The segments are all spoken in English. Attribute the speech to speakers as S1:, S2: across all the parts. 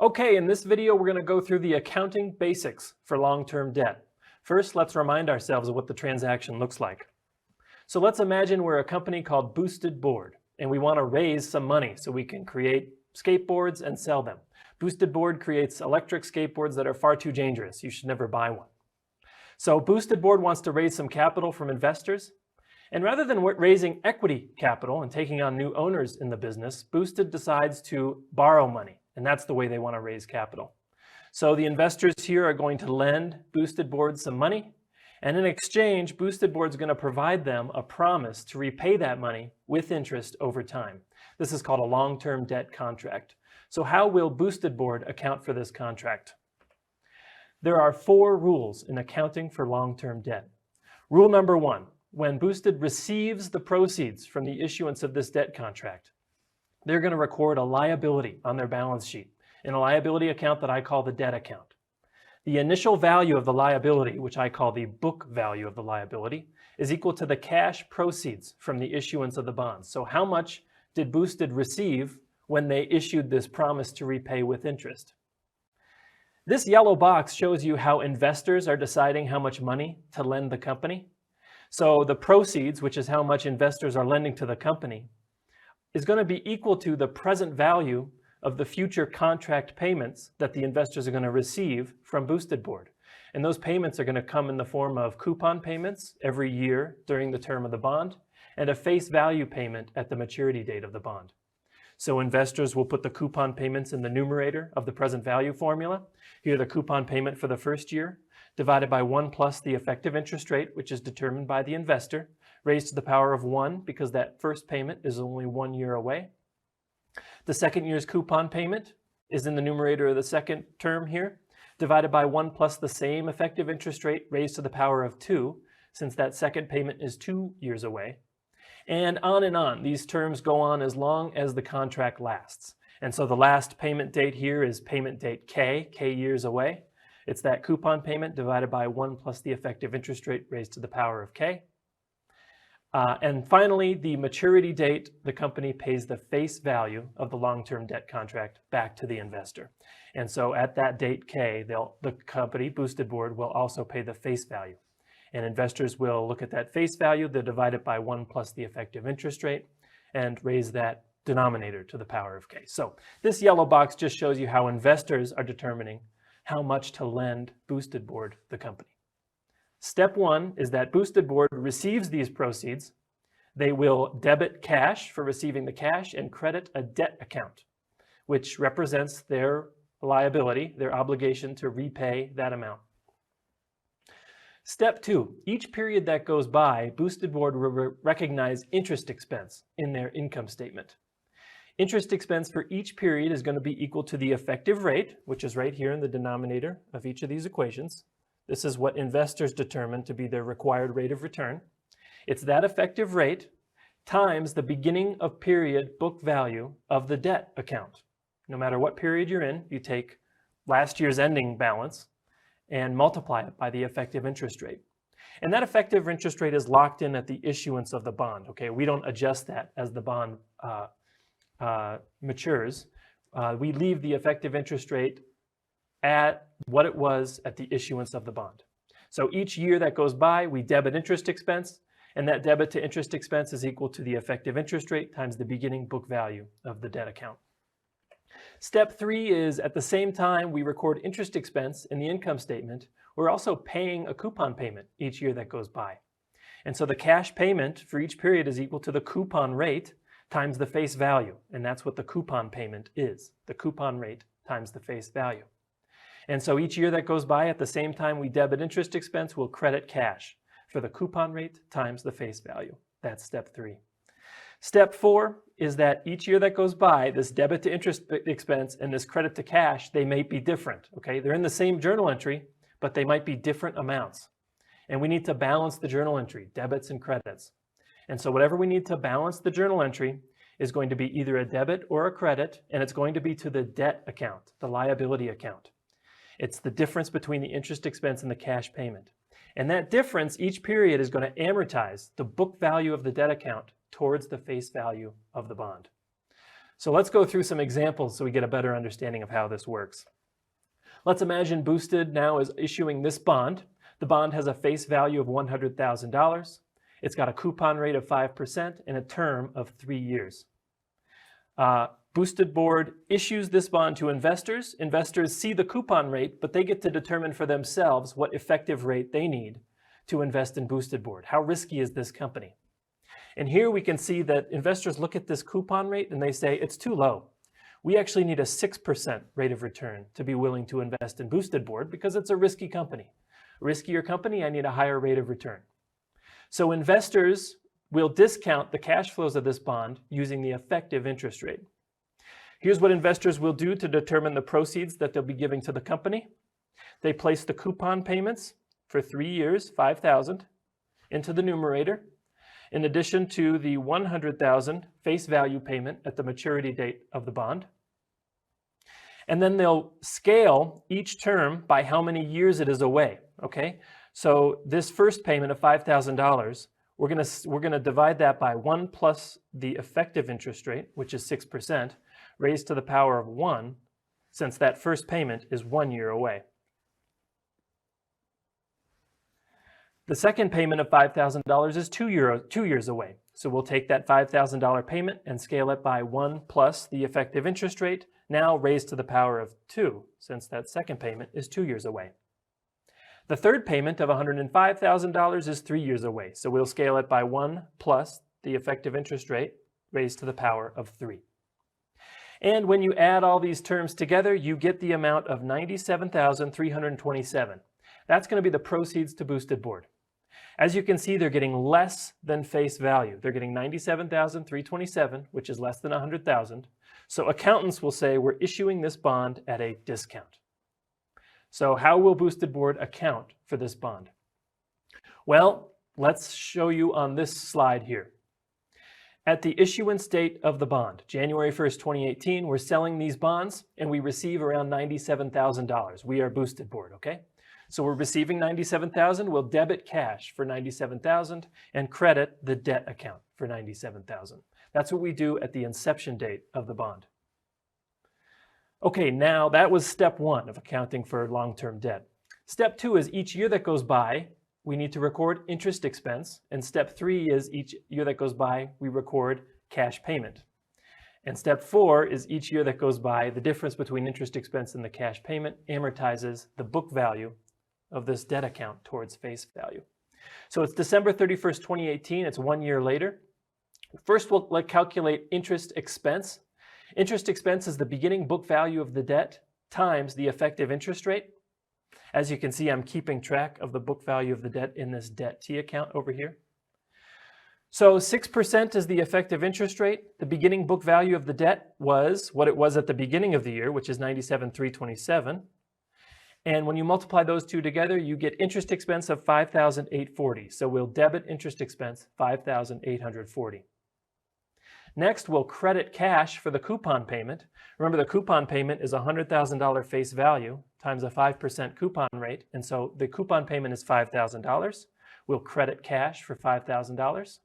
S1: Okay, in this video we're going to go through the accounting basics for long-term debt. First, let's remind ourselves of what the transaction looks like. So let's imagine we're a company called Boosted Board, and we want to raise some money so we can create skateboards and sell them. Boosted Board creates electric skateboards that are far too dangerous. You should never buy one. So Boosted Board wants to raise some capital from investors, and rather than raising equity capital and taking on new owners in the business, Boosted decides to borrow money. And that's the way they want to raise capital. So the investors here are going to lend Boosted Board some money, and in exchange, Boosted Board is going to provide them a promise to repay that money with interest over time. This is called a long-term debt contract. So how will Boosted Board account for this contract? There are 4 rules in accounting for long-term debt. Rule number 1, when Boosted receives the proceeds from the issuance of this debt contract, they're going to record a liability on their balance sheet in a liability account that I call the debt account. The initial value of the liability, which I call the book value of the liability, is equal to the cash proceeds from the issuance of the bonds. So how much did Boosted receive when they issued this promise to repay with interest? This yellow box shows you how investors are deciding how much money to lend the company. So the proceeds, which is how much investors are lending to the company, is going to be equal to the present value of the future contract payments that the investors are going to receive from Boosted Board. And those payments are going to come in the form of coupon payments every year during the term of the bond and a face value payment at the maturity date of the bond. So investors will put the coupon payments in the numerator of the present value formula. Here the coupon payment for the first year divided by 1 plus the effective interest rate, which is determined by the investor, raised to the power of 1 because that first payment is only 1 year away. The second year's coupon payment is in the numerator of the second term here, divided by 1 plus the same effective interest rate raised to the power of 2, since that second payment is 2 years away. And on. These terms go on as long as the contract lasts. And so the last payment date here is payment date K years away. It's that coupon payment divided by 1 plus the effective interest rate raised to the power of K. And finally, the maturity date, the company pays the face value of the long-term debt contract back to the investor. And so at that date K, the company, Boosted Board, will also pay the face value. And investors will look at that face value, they'll divide it by 1 plus the effective interest rate, and raise that denominator to the power of K. So this yellow box just shows you how investors are determining how much to lend Boosted Board, the company. Step 1 is that Boosted Board receives these proceeds. They will debit cash for receiving the cash and credit a debt account, which represents their liability, their obligation to repay that amount. Step 2, each period that goes by, Boosted Board will recognize interest expense in their income statement. Interest expense for each period is going to be equal to the effective rate, which is right here in the denominator of each of these equations. This is what investors determine to be their required rate of return. It's that effective rate times the beginning of period book value of the debt account. No matter what period you're in, you take last year's ending balance and multiply it by the effective interest rate. And that effective interest rate is locked in at the issuance of the bond. Okay, we don't adjust that as the bond matures. We leave the effective interest rate at what it was at the issuance of the bond. So each year that goes by, we debit interest expense, and that debit to interest expense is equal to the effective interest rate times the beginning book value of the debt account. Step 3 is at the same time we record interest expense in the income statement, we're also paying a coupon payment each year that goes by. And so the cash payment for each period is equal to the coupon rate times the face value, and that's what the coupon payment is, the coupon rate times the face value. And so each year that goes by, at the same time we debit interest expense, we'll credit cash for the coupon rate times the face value. That's step 3. Step 4 is that each year that goes by, this debit to interest expense and this credit to cash, they may be different, okay? They're in the same journal entry, but they might be different amounts. And we need to balance the journal entry, debits and credits. And so whatever we need to balance the journal entry is going to be either a debit or a credit, and it's going to be to the debt account, the liability account. It's the difference between the interest expense and the cash payment. And that difference each period is going to amortize the book value of the debt account towards the face value of the bond. So let's go through some examples so we get a better understanding of how this works. Let's imagine Boosted now is issuing this bond. The bond has a face value of $100,000. It's got a coupon rate of 5% and a term of 3 years. Boosted Board issues this bond to investors. Investors see the coupon rate, but they get to determine for themselves what effective rate they need to invest in Boosted Board. How risky is this company? And here we can see that investors look at this coupon rate and they say, it's too low. We actually need a 6% rate of return to be willing to invest in Boosted Board because it's a risky company. A riskier company, I need a higher rate of return. So investors will discount the cash flows of this bond using the effective interest rate. Here's what investors will do to determine the proceeds that they'll be giving to the company. They place the coupon payments for 3 years, $5,000, into the numerator, in addition to the $100,000 face value payment at the maturity date of the bond. And then they'll scale each term by how many years it is away, okay? So this first payment of $5,000, we're gonna divide that by 1 plus the effective interest rate, which is 6%, raised to the power of 1, since that first payment is 1 year away. The second payment of $5,000 is 2 years away. So we'll take that $5,000 payment and scale it by 1 plus the effective interest rate, now raised to the power of 2, since that second payment is 2 years away. The third payment of $105,000 is 3 years away. So we'll scale it by 1 plus the effective interest rate, raised to the power of 3. And when you add all these terms together, you get the amount of $97,327. That's going to be the proceeds to Boosted Board. As you can see, they're getting less than face value. They're getting $97,327, which is less than $100,000. So accountants will say we're issuing this bond at a discount. So how will Boosted Board account for this bond? Well, let's show you on this slide here. At the issuance date of the bond, January 1st, 2018, we're selling these bonds and we receive around $97,000. We are Boosted Board, okay? So we're receiving $97,000, we'll debit cash for $97,000 and credit the debt account for $97,000. That's what we do at the inception date of the bond. Okay, now that was step 1 of accounting for long-term debt. Step 2 is each year that goes by, we need to record interest expense, and step 3 is each year that goes by, we record cash payment. And step 4 is each year that goes by, the difference between interest expense and the cash payment amortizes the book value of this debt account towards face value. So it's December 31st, 2018, it's 1 year later. First, we'll calculate interest expense. Interest expense is the beginning book value of the debt times the effective interest rate. As you can see, I'm keeping track of the book value of the debt in this debt T account over here. So 6% is the effective interest rate. The beginning book value of the debt was what it was at the beginning of the year, which is $97,327. And when you multiply those two together, you get interest expense of $5,840. So we'll debit interest expense $5,840. Next, we'll credit cash for the coupon payment. Remember, the coupon payment is a $100,000 face value times a 5% coupon rate. And so the coupon payment is $5,000. We'll credit cash for $5,000.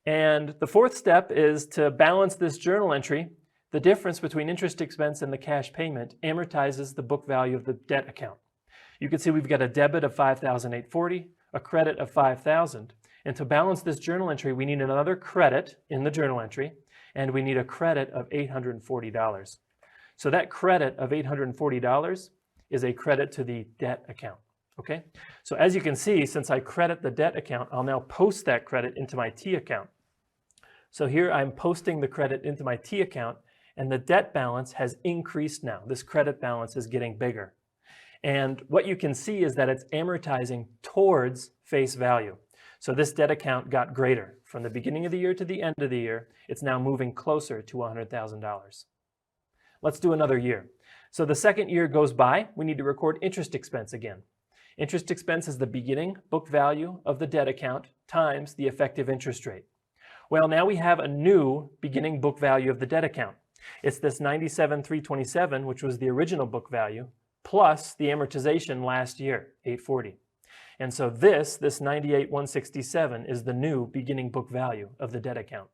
S1: And the fourth step is to balance this journal entry. The difference between interest expense and the cash payment amortizes the book value of the debt account. You can see we've got a debit of $5,840, a credit of $5,000. And to balance this journal entry, we need another credit in the journal entry, and we need a credit of $840. So that credit of $840 is a credit to the debt account, okay? So as you can see, since I credit the debt account, I'll now post that credit into my T account. So here I'm posting the credit into my T account, and the debt balance has increased now. This credit balance is getting bigger. And what you can see is that it's amortizing towards face value. So this debt account got greater. From the beginning of the year to the end of the year, it's now moving closer to $100,000. Let's do another year. So the second year goes by, we need to record interest expense again. Interest expense is the beginning book value of the debt account times the effective interest rate. Well, now we have a new beginning book value of the debt account. It's this $97,327, which was the original book value, plus the amortization last year, $840. And so this $98,167 is the new beginning book value of the debt account.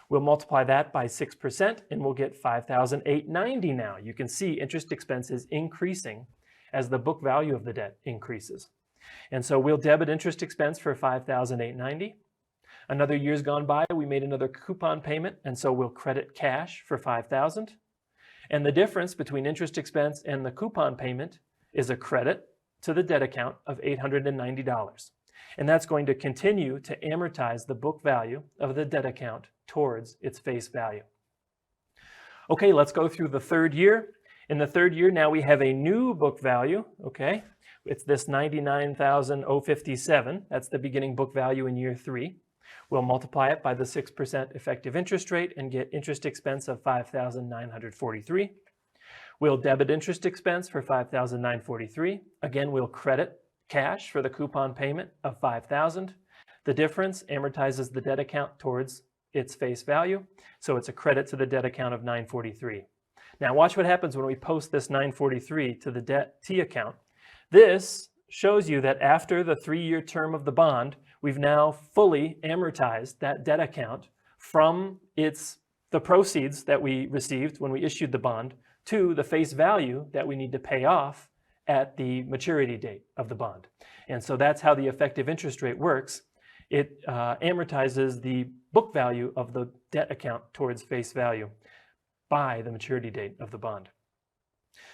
S1: We'll multiply that by 6% and we'll get $5,890 now. You can see interest expense is increasing as the book value of the debt increases. And so we'll debit interest expense for $5,890. Another year's gone by, we made another coupon payment, and so we'll credit cash for $5,000. And the difference between interest expense and the coupon payment is a credit to the debt account of $890. And that's going to continue to amortize the book value of the debt account towards its face value. Okay, let's go through the third year. In the third year, now we have a new book value, okay? It's this $99,057. That's the beginning book value in year 3. We'll multiply it by the 6% effective interest rate and get interest expense of $5,943. We'll debit interest expense for $5,943. Again, we'll credit cash for the coupon payment of $5,000. The difference amortizes the debt account towards its face value, so it's a credit to the debt account of $943. Now watch what happens when we post this $943 to the debt T account. This shows you that after the 3-year term of the bond, we've now fully amortized that debt account from the proceeds that we received when we issued the bond to the face value that we need to pay off at the maturity date of the bond. And so that's how the effective interest rate works. It amortizes the book value of the debt account towards face value by the maturity date of the bond.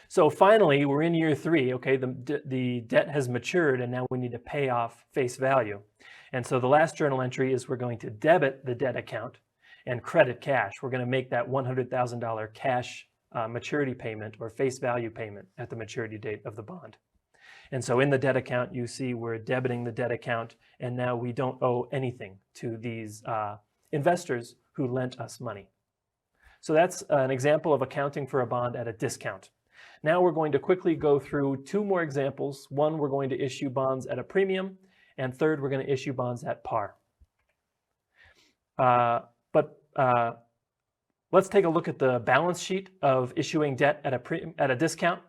S1: So finally, we're in year 3, okay? The debt has matured and now we need to pay off face value. And so the last journal entry is we're going to debit the debt account and credit cash. We're going to make that $100,000 cash maturity payment or face value payment at the maturity date of the bond. And so in the debt account, you see we're debiting the debt account and now we don't owe anything to these investors who lent us money. So that's an example of accounting for a bond at a discount. Now we're going to quickly go through 2 more examples. One, we're going to issue bonds at a premium, and third, we're going to issue bonds at par. Let's take a look at the balance sheet of issuing debt at a discount.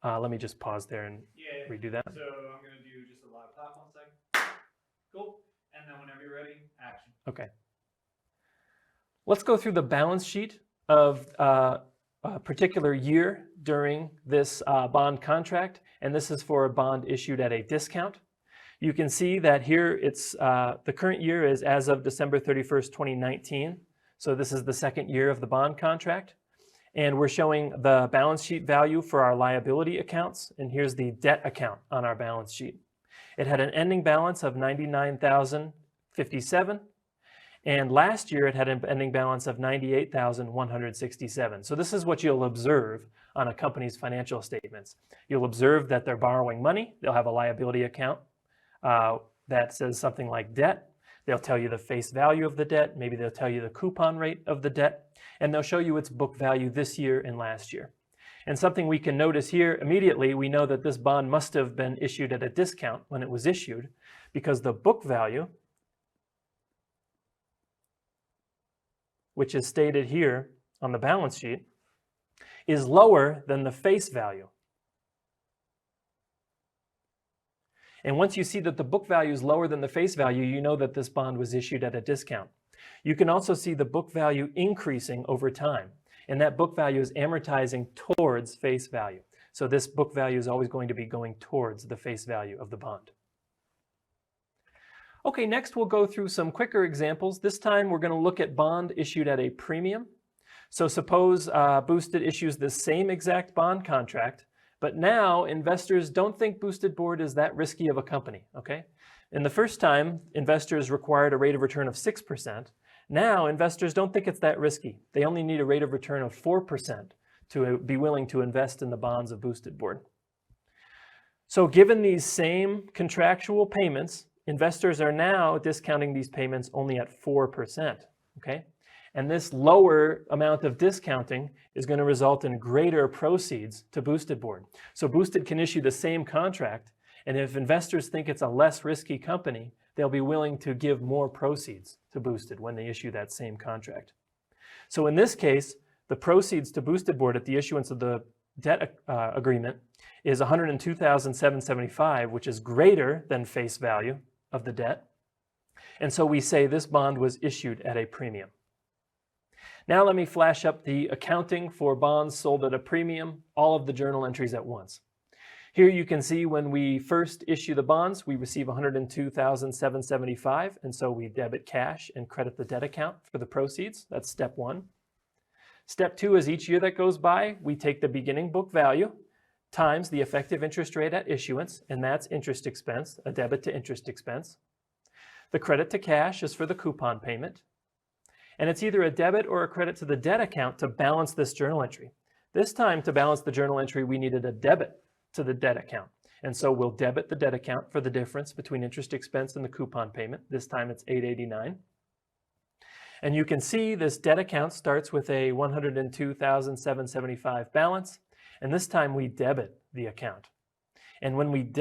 S1: Let me just pause there and redo that.
S2: So I'm going to do just a live talk 1 second. Cool. And then whenever you're ready, action.
S1: Okay. Let's go through the balance sheet of a particular year during this bond contract, and this is for a bond issued at a discount. You can see that here it's the current year is as of December 31st, 2019. So this is the second year of the bond contract. And we're showing the balance sheet value for our liability accounts, and here's the debt account on our balance sheet. It had an ending balance of $99,057. And last year it had an ending balance of $98,167. So this is what you'll observe on a company's financial statements. You'll observe that they're borrowing money. They'll have a liability account that says something like debt. They'll tell you the face value of the debt. Maybe they'll tell you the coupon rate of the debt. And they'll show you its book value this year and last year. And something we can notice here immediately, we know that this bond must have been issued at a discount when it was issued, because the book value, which is stated here on the balance sheet, is lower than the face value. And once you see that the book value is lower than the face value, you know that this bond was issued at a discount. You can also see the book value increasing over time, and that book value is amortizing towards face value. So this book value is always going to be going towards the face value of the bond. Okay, next we'll go through some quicker examples. This time we're going to look at bond issued at a premium. So suppose Boosted issues the same exact bond contract, but now investors don't think Boosted Board is that risky of a company, okay? In the first time, investors required a rate of return of 6%. Now investors don't think it's that risky. They only need a rate of return of 4% to be willing to invest in the bonds of Boosted Board. So given these same contractual payments, investors are now discounting these payments only at 4%, okay? And this lower amount of discounting is going to result in greater proceeds to Boosted Board. So Boosted can issue the same contract, and if investors think it's a less risky company, they'll be willing to give more proceeds to Boosted when they issue that same contract. So in this case, the proceeds to Boosted Board at the issuance of the debt agreement is $102,775, which is greater than face value of the debt. And so we say this bond was issued at a premium. Now let me flash up the accounting for bonds sold at a premium, all of the journal entries at once. Here you can see when we first issue the bonds, we receive $102,775, and so we debit cash and credit the debt account for the proceeds. That's step one. Step two is each year that goes by, we take the beginning book value times the effective interest rate at issuance, and that's interest expense, a debit to interest expense. The credit to cash is for the coupon payment. And it's either a debit or a credit to the debt account to balance this journal entry. This time, to balance the journal entry, we needed a debit to the debt account. And so we'll debit the debt account for the difference between interest expense and the coupon payment. This time it's $889. And you can see this debt account starts with a $102,775 balance. And this time we debit the account. And when we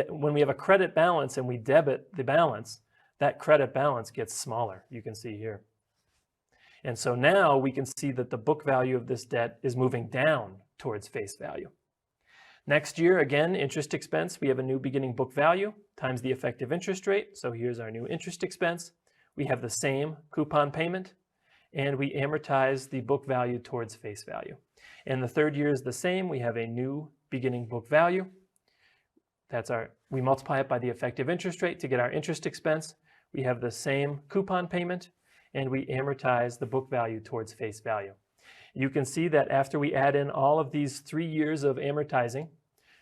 S1: have a credit balance and we debit the balance, that credit balance gets smaller, you can see here. And so now we can see that the book value of this debt is moving down towards face value. Next year, again, interest expense, we have a new beginning book value times the effective interest rate. So here's our new interest expense. We have the same coupon payment, and we amortize the book value towards face value. And the third year is the same. We have a new beginning book value. We multiply it by the effective interest rate to get our interest expense. We have the same coupon payment, and we amortize the book value towards face value. You can see that after we add in all of these 3 years of amortizing,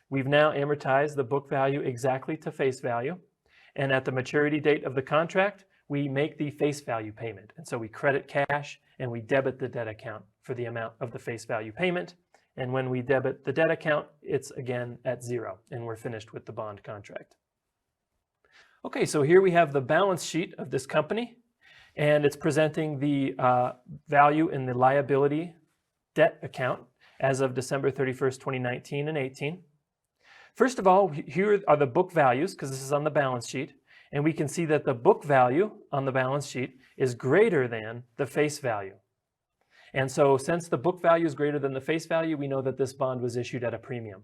S1: we've now amortized the book value exactly to face value. And at the maturity date of the contract, we make the face value payment. And so we credit cash and we debit the debt account for the amount of the face value payment. And when we debit the debt account, it's again at zero, and we're finished with the bond contract. Okay, so here we have the balance sheet of this company, and it's presenting the value in the liability debt account as of December 31st, 2019 and 18. First of all, here are the book values, because this is on the balance sheet, and we can see that the book value on the balance sheet is greater than the face value. And so since the book value is greater than the face value, we know that this bond was issued at a premium.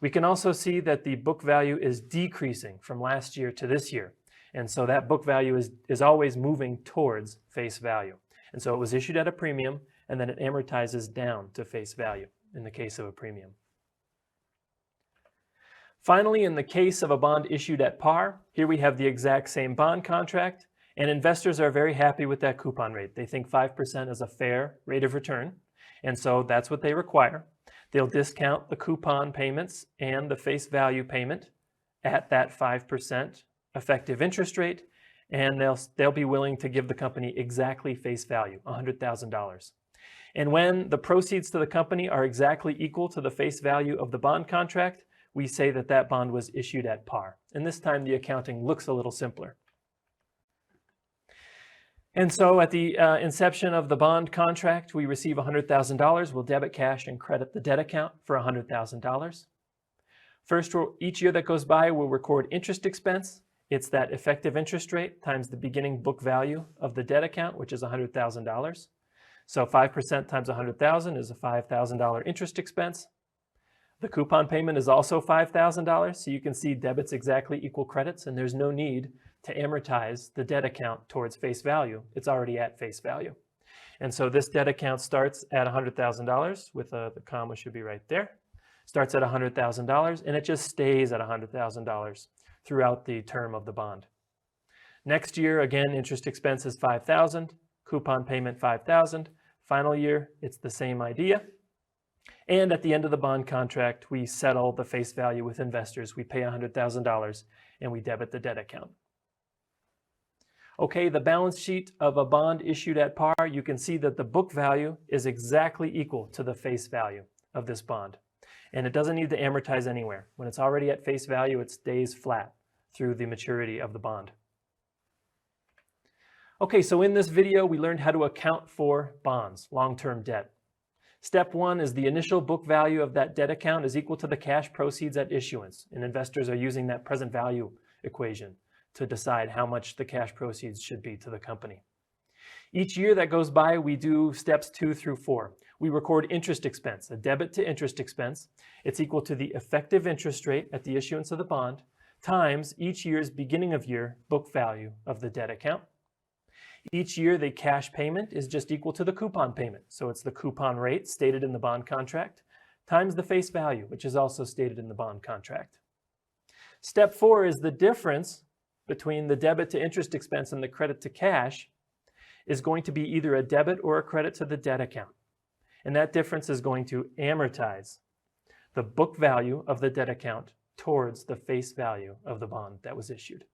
S1: We can also see that the book value is decreasing from last year to this year. And so that book value is always moving towards face value. And so it was issued at a premium, and then it amortizes down to face value in the case of a premium. Finally, in the case of a bond issued at par, here we have the exact same bond contract, and investors are very happy with that coupon rate. They think 5% is a fair rate of return, and so that's what they require. They'll discount the coupon payments and the face value payment at that 5% effective interest rate, and they'll be willing to give the company exactly face value, $100,000. And when the proceeds to the company are exactly equal to the face value of the bond contract, we say that that bond was issued at par. And this time the accounting looks a little simpler. And so at the inception of the bond contract, we receive $100,000. We'll debit cash and credit the debt account for $100,000. First, each year that goes by, we'll record interest expense. It's that effective interest rate times the beginning book value of the debt account, which is $100,000. So 5% times $100,000 is a $5,000 interest expense. The coupon payment is also $5,000, so you can see debits exactly equal credits, and there's no need to amortize the debt account towards face value. It's already at face value. And so this debt account starts at $100,000, with the comma should be right there. Starts at $100,000, and it just stays at $100,000 throughout the term of the bond. Next year, again, interest expense is $5,000, coupon payment $5,000. Final year, it's the same idea. And at the end of the bond contract, we settle the face value with investors. We pay $100,000 and we debit the debt account. Okay, the balance sheet of a bond issued at par, you can see that the book value is exactly equal to the face value of this bond. And it doesn't need to amortize anywhere. When it's already at face value, it stays flat through the maturity of the bond. Okay, so in this video, we learned how to account for bonds, long-term debt. Step one is the initial book value of that debt account is equal to the cash proceeds at issuance, and investors are using that present value equation to decide how much the cash proceeds should be to the company. Each year that goes by, we do steps 2 through 4. We record interest expense, a debit to interest expense. It's equal to the effective interest rate at the issuance of the bond times each year's beginning of year book value of the debt account. Each year, the cash payment is just equal to the coupon payment. So it's the coupon rate stated in the bond contract times the face value, which is also stated in the bond contract. Step 4 is the difference between the debit to interest expense and the credit to cash is going to be either a debit or a credit to the debt account. And that difference is going to amortize the book value of the debt account towards the face value of the bond that was issued.